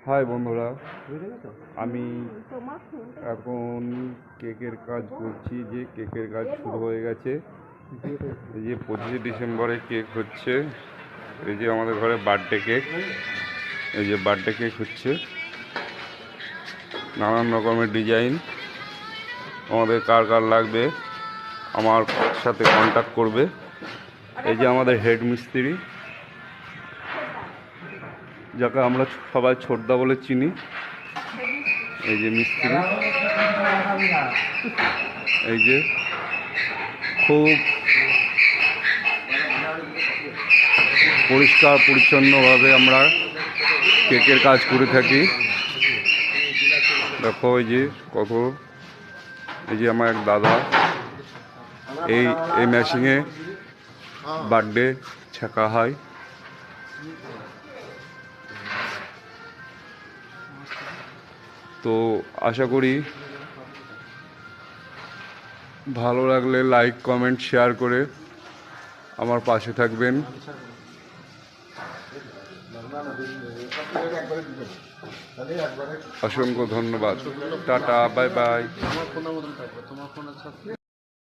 High বন্ধুরা, আমি এখন কেকের কাজ করছি। যে কেকের কাজ শুরু হয়ে গেছে। এই যে 25শে ডিসেম্বরে কেক হচ্ছে। এই যে আমাদের ঘরে বার্থডে কেক, এই যে বার্থডে কেক হচ্ছে, নানান রকমের ডিজাইন। আমাদের কার কার লাগবে আমার সাথে কন্ট্যাক্ট করবে। এই যে আমাদের হেড মিস্ত্রি, যাকে আমরা সবাই ছোটদা বলে চিনি। এই যে মিস্ত্রি, এই যে খুব পরিষ্কার পরিচ্ছন্নভাবে আমরা কেকের কাজ করে থাকি। দেখো এই যে কত, এই যে আমার এক দাদা এই মেশিনে বার্থডে ছেঁকা হয়। তো আশা করি ভালো লাগলে লাইক কমেন্ট শেয়ার করে আমার পাশে থাকবেন। অসংখ্য ধন্যবাদ। Tata, bye bye.